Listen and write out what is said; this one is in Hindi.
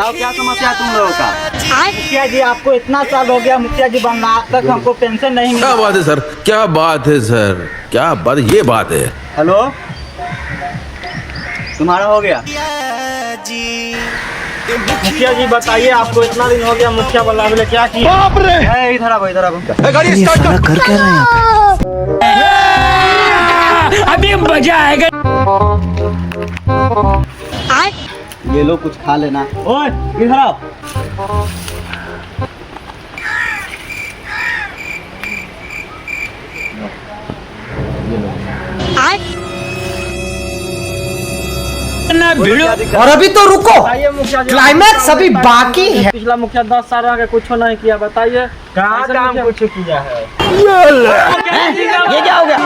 बताओ क्या समस्या है तुम लोगों का? मुखिया जी आपको इतना साल हो गया मुखिया जी बनना, आज तक हमको पेंशन नहीं क्या मिला। बात है सर, क्या बात है सर, क्या बात, ये बात है। हेलो, तुम्हारा हो गया? मुखिया जी बताइए, आपको इतना दिन हो गया मुखिया बनना, बोले क्या किया? इधर आओ, इधर आओ। गाड़ी स्टार्ट कर। कर क्या रहे हैं? अभी मजा आएगा। ये लो कुछ खा लेना। ओए इधर आओ। और अभी तो रुको, बताइए मुखिया जी, क्लाइमैक्स अभी बाकी है। पिछला मुखिया 10 साल आगे कुछ नहीं किया, बताइए कहाँ काम कुछ किया है? ये क्या हो गया?